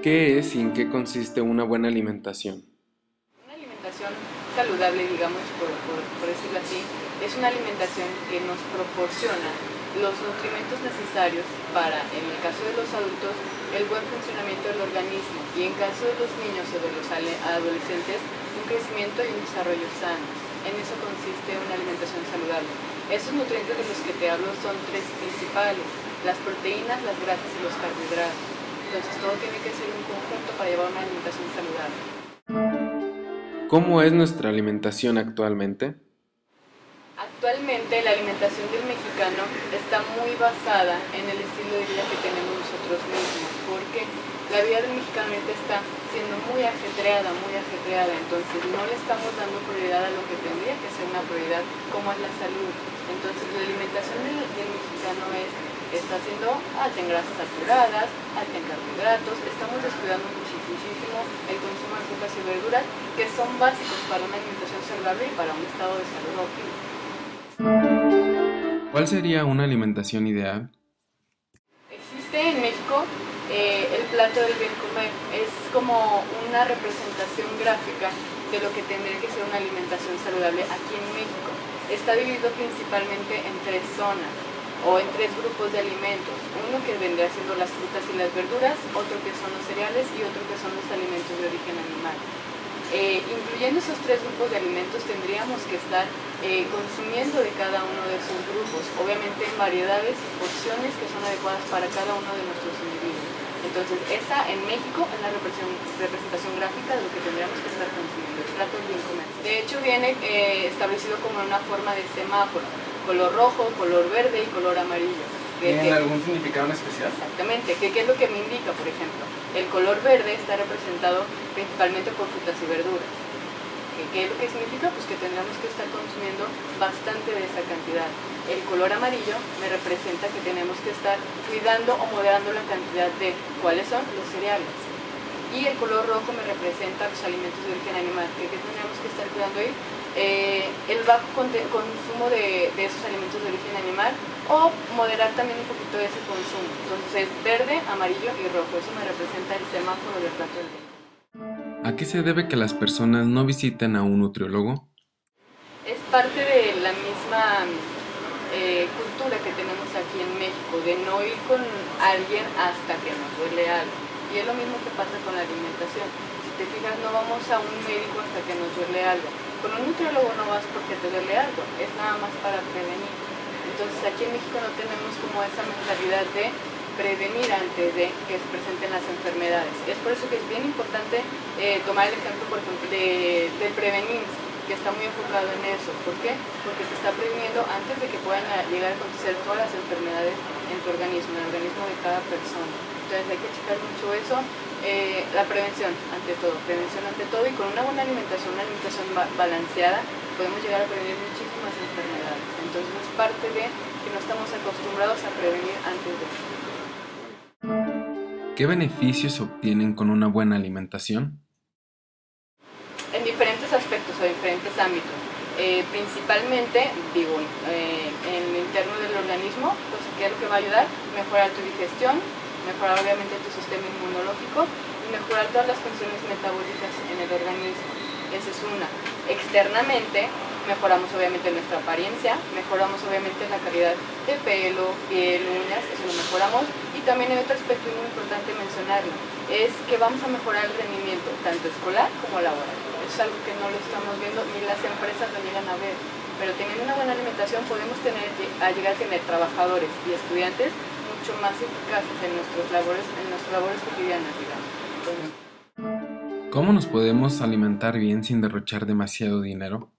¿Qué es y en qué consiste una buena alimentación? Una alimentación saludable, digamos, por decirlo así, es una alimentación que nos proporciona los nutrimentos necesarios para, en el caso de los adultos, el buen funcionamiento del organismo y en caso de los niños o de los adolescentes, un crecimiento y un desarrollo sano. En eso consiste una alimentación saludable. Esos nutrientes de los que te hablo son tres principales: las proteínas, las grasas y los carbohidratos. Entonces todo tiene que ser un conjunto para llevar una alimentación saludable. ¿Cómo es nuestra alimentación actualmente? Actualmente la alimentación del mexicano está muy basada en el estilo de vida que tenemos nosotros mismos, porque la vida del mexicano ahorita está siendo muy ajetreada, entonces no le estamos dando prioridad a lo que tendría que ser una prioridad, como es la salud. Entonces la alimentación del mexicano está siendo alta en grasas saturadas, alta en carbohidratos, estamos descuidando muchísimo el consumo de frutas y verduras, que son básicos para una alimentación saludable y para un estado de salud óptimo. ¿Cuál sería una alimentación ideal? Existe en México el plato del bien comer. Es como una representación gráfica de lo que tendría que ser una alimentación saludable aquí en México. Está dividido principalmente en tres zonas o en tres grupos de alimentos. Uno que vendría siendo las frutas y las verduras, otro que son los cereales y otro que son los alimentos de origen animal. Incluyendo esos tres grupos de alimentos tendríamos que estar consumiendo de cada uno de esos grupos, obviamente en variedades y porciones que son adecuadas para cada uno de nuestros individuos. Entonces esa en México es la representación gráfica de lo que tendríamos que estar consumiendo, el plato del bien comer. De hecho viene establecido como una forma de semáforo: color rojo, color verde y color amarillo. ¿Tienen algún significado en especial? Exactamente. ¿Qué es lo que me indica, por ejemplo? El color verde está representado principalmente por frutas y verduras. ¿Qué es lo que significa? Pues que tendremos que estar consumiendo bastante de esa cantidad. El color amarillo me representa que tenemos que estar cuidando o moderando la cantidad de cuáles son los cereales. Y el color rojo me representa los alimentos de origen animal. ¿Qué tendremos que estar cuidando ahí? El bajo consumo de esos alimentos de origen animal, o moderar también un poquito ese consumo. Entonces es verde, amarillo y rojo. Eso me representa el semáforo del plato del día. ¿A qué se debe que las personas no visiten a un nutriólogo? Es parte de la misma cultura que tenemos aquí en México, de no ir con alguien hasta que nos duele algo. Y es lo mismo que pasa con la alimentación. Si te fijas, no vamos a un médico hasta que nos duele algo. Con un nutriólogo no vas porque te duele algo, es nada más para prevenir. Entonces aquí en México no tenemos como esa mentalidad de prevenir antes de que se presenten las enfermedades. Es por eso que es bien importante tomar el ejemplo, por ejemplo, del prevenir, que está muy enfocado en eso. ¿Por qué? Porque te está previniendo antes de que puedan llegar a acontecer todas las enfermedades en tu organismo, en el organismo de cada persona. Entonces hay que checar mucho eso. La prevención ante todo, y con una buena alimentación, una alimentación balanceada, podemos llegar a prevenir muchísimas enfermedades. Entonces es parte de que no estamos acostumbrados a prevenir antes de. ¿Qué beneficios se obtienen con una buena alimentación? En diferentes aspectos o diferentes ámbitos. Principalmente, en el interno del organismo, pues ¿qué es lo que va a ayudar? Mejorar tu digestión, mejorar obviamente tu sistema inmunológico y mejorar todas las funciones metabólicas en el organismo. Esa es una. Externamente, mejoramos obviamente nuestra apariencia, mejoramos obviamente la calidad de pelo, piel, uñas, eso lo mejoramos. Y también hay otro aspecto muy importante mencionarlo, es que vamos a mejorar el rendimiento, tanto escolar como laboral. Es algo que no lo estamos viendo ni las empresas lo llegan a ver. Pero teniendo una buena alimentación podemos llegar a tener trabajadores y estudiantes mucho más eficaces en nuestras labores cotidianas, digamos. Entonces, ¿Cómo nos podemos alimentar bien sin derrochar demasiado dinero?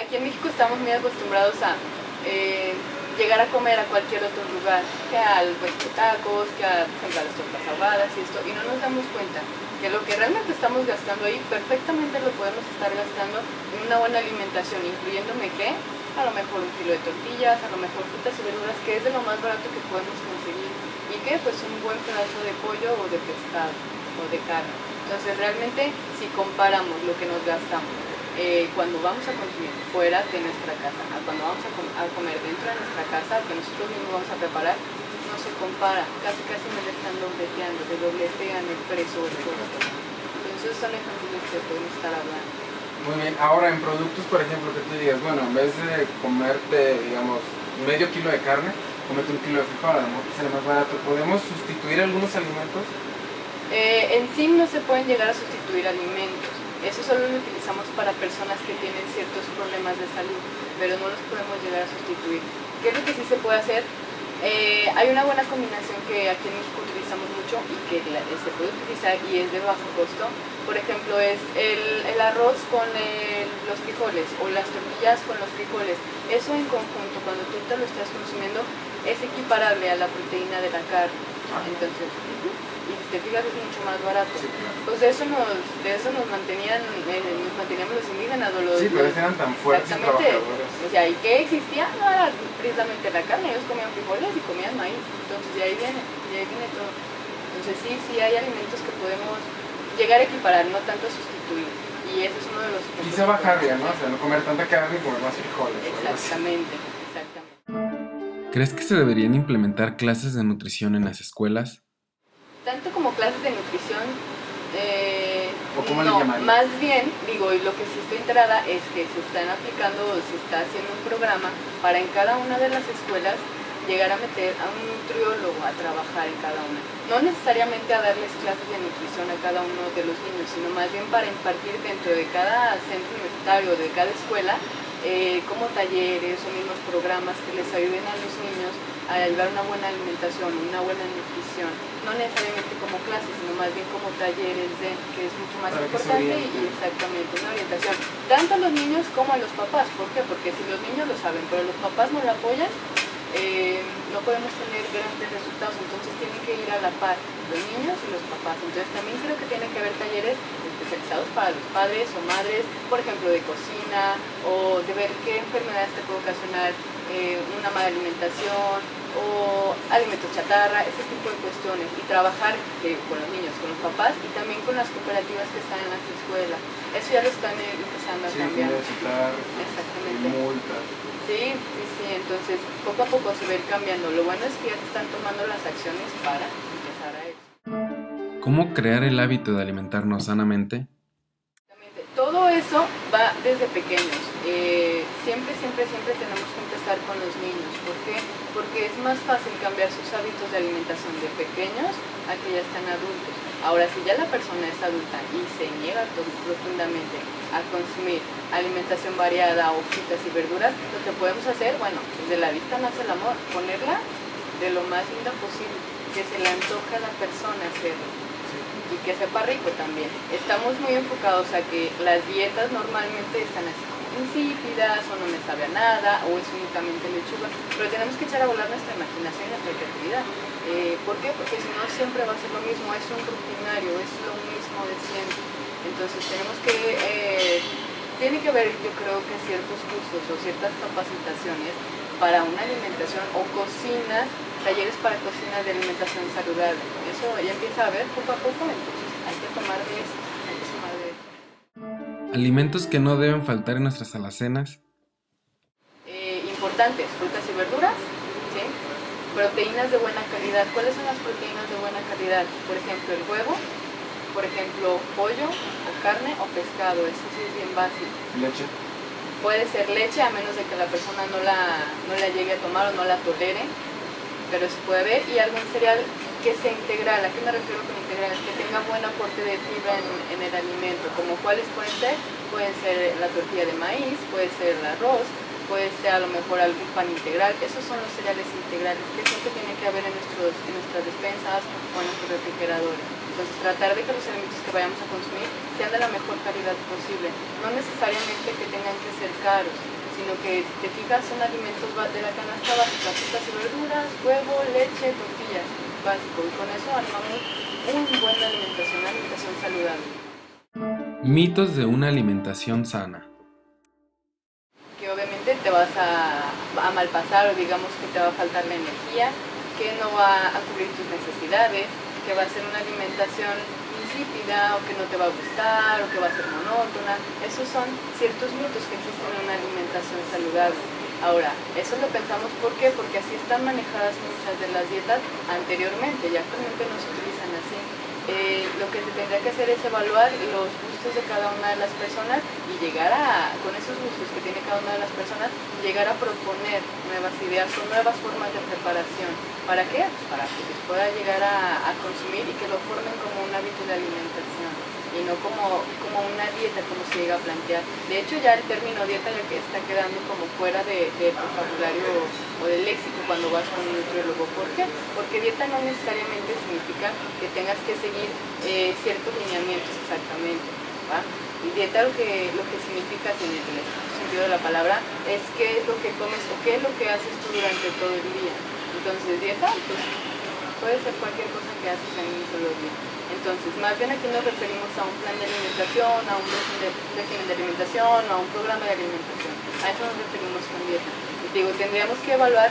aquí en México estamos muy acostumbrados a llegar a comer a cualquier otro lugar, que al puesto de tacos, que a, por ejemplo, a las tortas ahogadas y esto, y no nos damos cuenta que lo que realmente estamos gastando ahí perfectamente lo podemos estar gastando en una buena alimentación, incluyéndome que a lo mejor un kilo de tortillas, a lo mejor frutas y verduras, que es de lo más barato que podemos conseguir, y que pues un buen pedazo de pollo o de pescado o de carne. Entonces realmente si comparamos lo que nos gastamos cuando vamos a consumir fuera de nuestra casa, a cuando vamos a comer dentro de nuestra casa, que nosotros mismos vamos a preparar, no se compara. Casi me le están dobleteando, te dobletean el precio o el costo. Entonces son ejemplos de que podemos estar hablando. Muy bien, ahora en productos, por ejemplo, que tú digas, bueno, en vez de comerte, digamos, medio kilo de carne, comete 1 kilo de frijol, a lo mejor sale más barato. ¿Podemos sustituir algunos alimentos? En sí no se pueden llegar a sustituir alimentos. Eso solo lo utilizamos para personas que tienen ciertos problemas de salud, pero no los podemos llegar a sustituir. ¿Qué es lo que sí se puede hacer? Hay una buena combinación que aquí en México utilizamos mucho y que se puede utilizar y es de bajo costo. Por ejemplo, es el arroz con los frijoles o las tortillas con los frijoles. Eso en conjunto, cuando tú te lo estás consumiendo, es equiparable a la proteína de la carne. Entonces, y si te fijas, es mucho más barato. Sí, claro. Pues de eso nos manteníamos los indígenas o los... Sí, pero eran tan fuertes y exactamente. trabajadores. O sea, ¿y qué existía? No era precisamente la carne, ellos comían frijoles y comían maíz. Entonces de ahí viene todo. Entonces sí hay alimentos que podemos llegar a equiparar, no tanto a sustituir. Y ese es uno de los... Quizá bajarle, ¿no? O sea, no comer tanta carne y comer más frijoles. Exactamente. ¿Crees que se deberían implementar clases de nutrición en las escuelas? Tanto como clases de nutrición, ¿O cómo le no, llamarías? más bien, digo, y lo que sí estoy enterada es que se están aplicando, se está haciendo un programa para en cada una de las escuelas llegar a meter a un nutriólogo a trabajar en cada una. No necesariamente a darles clases de nutrición a cada uno de los niños, sino más bien para impartir dentro de cada centro universitario, de cada escuela, como talleres o mismos programas que les ayuden a los niños a llevar una buena alimentación, una buena nutrición, no necesariamente como clases, sino más bien como talleres, que es mucho más importante y exactamente una orientación, tanto a los niños como a los papás. ¿Por qué? Porque si los niños lo saben, pero los papás no lo apoyan, no podemos tener grandes resultados. Entonces tienen que ir a la par los niños y los papás. Entonces también creo que tienen que haber talleres especializados para los padres o madres, por ejemplo de cocina, o de ver qué enfermedades te puede ocasionar una mala alimentación o alimentos chatarra, ese tipo de cuestiones, y trabajar con los niños, con los papás y también con las cooperativas que están en las escuelas. Eso ya lo están empezando a cambiar. Exactamente. Multas. Sí, entonces poco a poco se va a ir cambiando. Lo bueno es que ya se están tomando las acciones para empezar a eso. ¿Cómo crear el hábito de alimentarnos sanamente? Todo eso va desde pequeños. Siempre tenemos que empezar con los niños. ¿Por qué? Porque es más fácil cambiar sus hábitos de alimentación de pequeños a que ya están adultos. Ahora, si ya la persona es adulta y se niega rotundamente a consumir alimentación variada o frutas y verduras, lo que podemos hacer, bueno, de la vista nace el amor, ponerla de lo más linda posible, que se le antoje a la persona hacerlo. Y que sepa rico también. Estamos muy enfocados a que las dietas normalmente están así como insípidas o no me sabe a nada o es únicamente lechuga, pero tenemos que echar a volar nuestra imaginación y nuestra creatividad. ¿Por qué? Porque si no siempre va a ser lo mismo, es un rutinario, es lo mismo de siempre. Entonces tiene que haber, yo creo que ciertos cursos o ciertas capacitaciones para una alimentación o cocinas, talleres para cocinas de alimentación saludable. Eso ya empieza a ver poco a poco, entonces hay que tomar de eso, Alimentos que no deben faltar en nuestras alacenas. Importantes, frutas y verduras, ¿sí? Proteínas de buena calidad. ¿Cuáles son las proteínas de buena calidad? Por ejemplo, el huevo, por ejemplo, pollo o carne o pescado, eso sí es bien básico. Leche. Puede ser leche, a menos de que la persona no la llegue a tomar o no la tolere, pero se puede ver, y algún cereal que sea integral. ¿A qué me refiero con integral? Que tenga buen aporte de fibra en el alimento. ¿Como cuáles pueden ser? Pueden ser la tortilla de maíz, puede ser el arroz, puede ser a lo mejor algún pan integral. Esos son los cereales integrales que siempre tienen que haber en nuestras despensas o en nuestros refrigeradores. Entonces tratar de que los alimentos que vayamos a consumir sean de la mejor calidad posible. No necesariamente que tengan que ser caros, sino que si te fijas son alimentos de la canasta básica, frutas y verduras, huevo, leche, tortillas, básico. Y con eso armamos una buena alimentación, una alimentación saludable. Mitos de una alimentación sana. Que obviamente te vas a malpasar o digamos que te va a faltar la energía, que no va a cubrir tus necesidades, que va a ser una alimentación insípida o que no te va a gustar o que va a ser monótona. Esos son ciertos mitos que existen en una alimentación saludable. Ahora, eso lo pensamos ¿por qué? Porque así están manejadas muchas de las dietas anteriormente y actualmente no se utilizan así. lo que se tendría que hacer es evaluar los gustos de cada una de las personas y llegar con esos gustos que tiene cada una de las personas, llegar a proponer nuevas ideas o nuevas formas de preparación. ¿Para qué? Pues para que les pueda llegar a consumir y que lo formen como un hábito de alimentación y no como una dieta como se llega a plantear. De hecho, ya el término dieta ya que está quedando como fuera de vocabulario o del léxico cuando vas a un nutriólogo. ¿Por qué? Porque dieta no necesariamente significa que tengas que seguir ciertos lineamientos exactamente, ¿va? Y dieta lo que significa en el sentido de la palabra es qué es lo que comes o qué es lo que haces tú durante todo el día. Entonces dieta pues puede ser cualquier cosa que haces en un solo día. Entonces, más bien aquí nos referimos a un plan de alimentación, a un régimen de alimentación, a un programa de alimentación. A eso nos referimos con dieta. Y digo, tendríamos que evaluar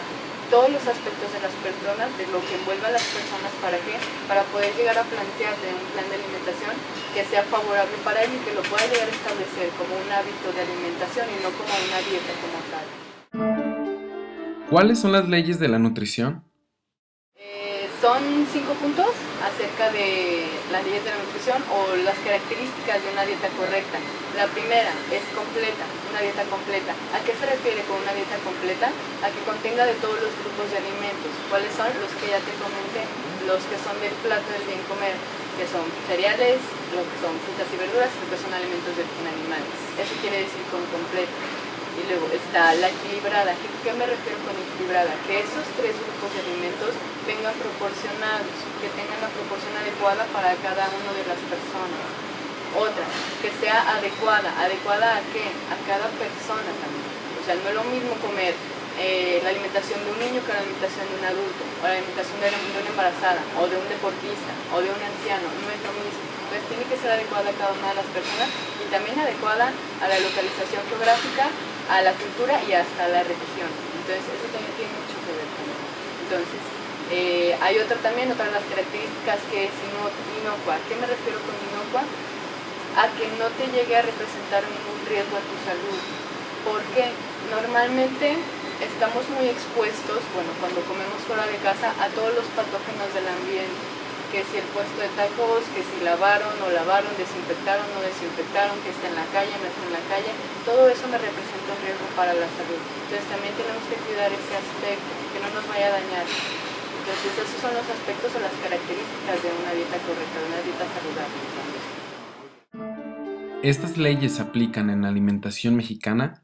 todos los aspectos de las personas, de lo que envuelve a las personas, ¿para qué? Para poder llegar a plantearle un plan de alimentación que sea favorable para él y que lo pueda llegar a establecer como un hábito de alimentación y no como una dieta como tal. ¿Cuáles son las leyes de la nutrición? Son 5 puntos acerca de las leyes de la nutrición o las características de una dieta correcta. La primera es completa, una dieta completa. ¿A qué se refiere con una dieta completa? A que contenga de todos los grupos de alimentos. ¿Cuáles son? Los que ya te comenté, los que son del plato del bien comer, que son cereales, lo que son frutas y verduras, y lo que son alimentos de origen animal. Eso quiere decir con completa. Y luego está la equilibrada. ¿Qué me refiero con equilibrada? Que esos 3 grupos de alimentos vengan proporcionados, que tengan la proporción adecuada para cada una de las personas. Otra, que sea adecuada. ¿Adecuada a qué? A cada persona también. O sea, no es lo mismo comer la alimentación de un niño que la alimentación de un adulto, o la alimentación de una embarazada, o de un deportista, o de un anciano. No es lo mismo. Entonces tiene que ser adecuada a cada una de las personas y también adecuada a la localización geográfica, a la cultura y hasta la religión. Entonces eso también tiene mucho que ver con eso. Entonces, hay otra de las características que es inocua. ¿A qué me refiero con inocua? A que no te llegue a representar ningún riesgo a tu salud. Porque normalmente estamos muy expuestos, bueno, cuando comemos fuera de casa, a todos los patógenos del ambiente. Que si el puesto de tacos, que si lavaron, no lavaron, desinfectaron, no desinfectaron, que está en la calle, no está en la calle, todo eso me representa un riesgo para la salud. Entonces también tenemos que cuidar ese aspecto, que no nos vaya a dañar. Entonces esos son los aspectos o las características de una dieta correcta, de una dieta saludable. ¿Estas leyes se aplican en la alimentación mexicana?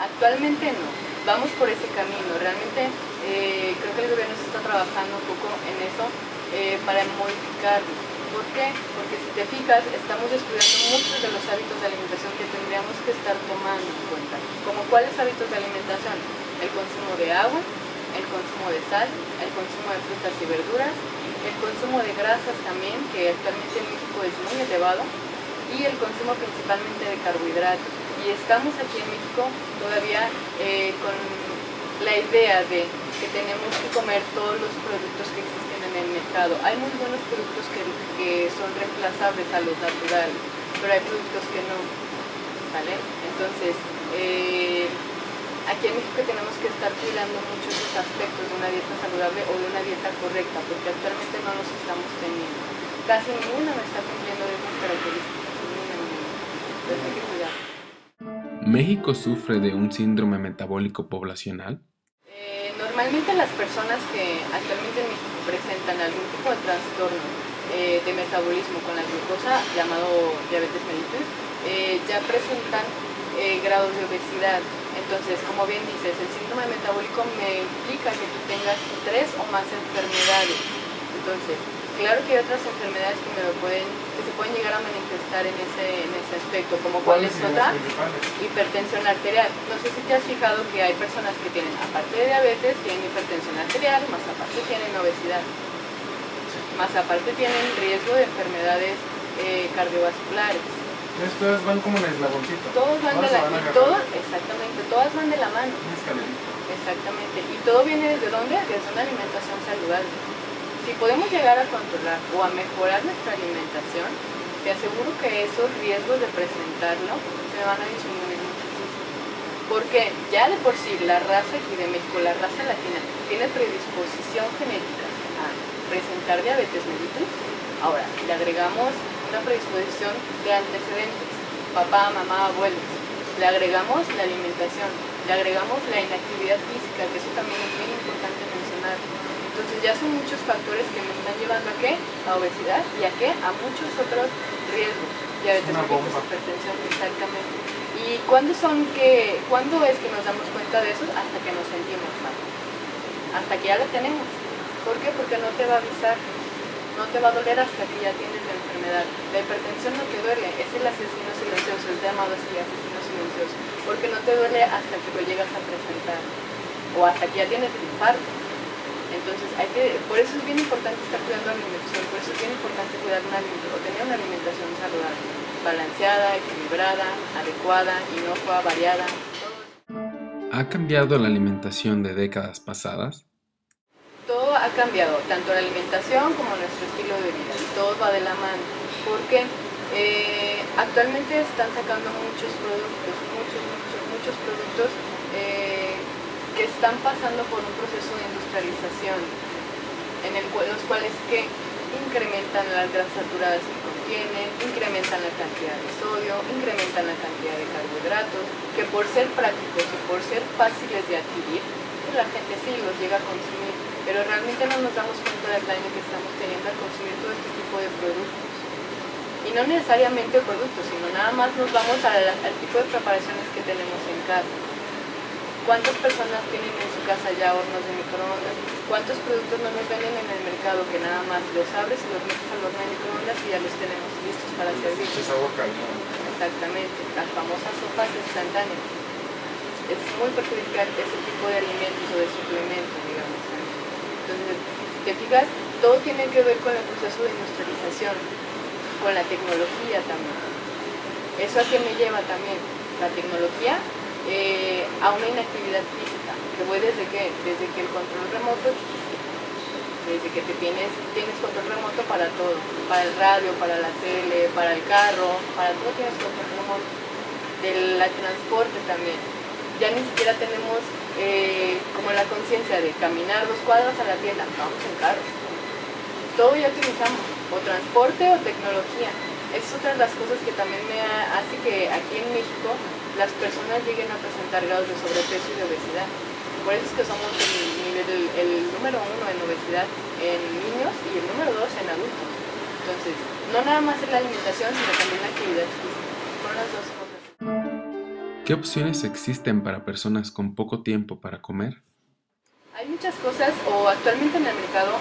Actualmente no, vamos por ese camino. Realmente creo que el gobierno se está trabajando un poco en eso. Para modificarlo. ¿Por qué? Porque si te fijas, estamos descuidando muchos de los hábitos de alimentación que tendríamos que estar tomando en cuenta. ¿Como cuáles hábitos de alimentación? El consumo de agua, el consumo de sal, el consumo de frutas y verduras, el consumo de grasas también, que actualmente en México es muy elevado, y el consumo principalmente de carbohidratos. Y estamos aquí en México todavía con la idea de que tenemos que comer todos los productos que existen en el mercado. Hay muy buenos productos que son reemplazables a los naturales, pero hay productos que no, ¿vale? Entonces, aquí en México tenemos que estar cuidando mucho esos aspectos de una dieta saludable o de una dieta correcta, porque actualmente no los estamos teniendo. Casi ninguna me está cumpliendo de esas características, ninguna. Entonces hay que cuidar. ¿México sufre de un síndrome metabólico poblacional? Normalmente las personas que actualmente en México presentan algún tipo de trastorno de metabolismo con la glucosa, llamado diabetes mellitus, ya presentan grados de obesidad. Entonces, como bien dices, el síndrome metabólico me implica que tú tengas 3 o más enfermedades. Entonces, claro que hay otras enfermedades que se pueden llegar a manifestar en ese aspecto, como cuál es otra, hipertensión arterial. No sé si te has fijado que hay personas que tienen, aparte de diabetes, tienen hipertensión arterial, más aparte tienen obesidad, más aparte tienen riesgo de enfermedades cardiovasculares. Entonces todas van como en el eslaboncito. Todos van exactamente, todas van de la mano. Exactamente. ¿Y todo viene desde dónde? Desde una alimentación saludable. Si podemos llegar a controlar o a mejorar nuestra alimentación, te aseguro que esos riesgos de presentarlo se van a disminuir muchísimo. Porque ya de por sí la raza aquí de México, la raza latina, tiene predisposición genética a presentar diabetes mellitus, Ahora, le agregamos una predisposición de antecedentes, papá, mamá, abuelos, le agregamos la alimentación, le agregamos la inactividad física, que eso también es bien importante mencionar. Entonces ya son muchos factores que me están llevando a qué? A obesidad y a qué? A muchos otros riesgos. Diabetes mellitus, hipertensión, exactamente. ¿Y cuándo es que nos damos cuenta de eso? Hasta que nos sentimos mal. Hasta que ya lo tenemos. ¿Por qué? Porque no te va a avisar. No te va a doler hasta que ya tienes la enfermedad. La hipertensión no te duele, es el asesino silencioso, es llamado así, asesino silencioso, porque no te duele hasta que lo llegas a presentar o hasta que ya tienes el infarto. Entonces, por eso es bien importante estar cuidando la alimentación, por eso es bien importante cuidar tener una alimentación saludable, balanceada, equilibrada, adecuada, inocua, variada. ¿Ha cambiado la alimentación de décadas pasadas? Todo ha cambiado, tanto la alimentación como nuestro estilo de vida, y todo va de la mano, porque actualmente están sacando muchos productos que están pasando por un proceso de industrialización, los cuales que incrementan las grasas saturadas que contienen, incrementan la cantidad de sodio, incrementan la cantidad de carbohidratos, que por ser prácticos y por ser fáciles de adquirir, pues la gente sí los llega a consumir, pero realmente no nos damos cuenta del daño que estamos teniendo al consumir todo este tipo de productos. Y no necesariamente productos, sino nada más nos vamos al tipo de preparaciones que tenemos en casa. ¿Cuántas personas tienen en su casa ya hornos de microondas? ¿Cuántos productos no nos venden en el mercado que nada más los abres y los metes al horno de microondas y ya los tenemos listos para servir? Es agua caliente. Exactamente, las famosas sopas instantáneas. Es muy perjudicial ese tipo de alimentos o de suplementos, digamos. Entonces, si te fijas, todo tiene que ver con el proceso de industrialización, con la tecnología también. ¿Eso a qué me lleva también? La tecnología a una inactividad física, que voy desde que el control remoto existe, desde que tienes control remoto para todo, para el radio, para la tele, para el carro, para todo tienes control remoto, del transporte también. Ya ni siquiera tenemos como la conciencia de caminar 2 cuadras a la tienda, vamos en carro. Todo ya utilizamos, o transporte o tecnología. Es otra de las cosas que también me hace que aquí en México las personas lleguen a presentar grados de sobrepeso y de obesidad. Por eso es que somos el número 1 en obesidad en niños y el número 2 en adultos. Entonces, no nada más es la alimentación, sino también la actividad física. Son las dos cosas. ¿Qué opciones existen para personas con poco tiempo para comer? Hay muchas cosas, o actualmente en el mercado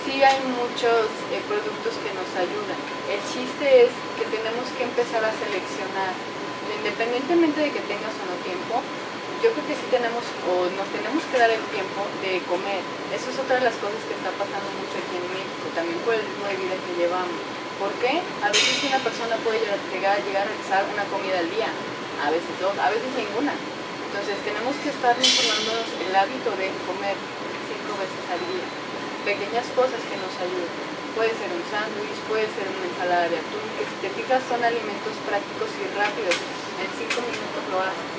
sí hay muchos productos que nos ayudan. El chiste es que tenemos que empezar a seleccionar. Independientemente de que tengas o no tiempo, yo creo que sí tenemos o nos tenemos que dar el tiempo de comer. Eso es otra de las cosas que está pasando mucho aquí en México, también por el ritmo de vida que llevamos. ¿Por qué? A veces una persona puede llegar a realizar una comida al día, a veces 2, a veces ninguna. Entonces tenemos que estar formándonos el hábito de comer 5 veces al día. Pequeñas cosas que nos ayuden. Puede ser un sándwich, puede ser una ensalada de atún, que si te fijas son alimentos prácticos y rápidos. En 5 minutos lo haces.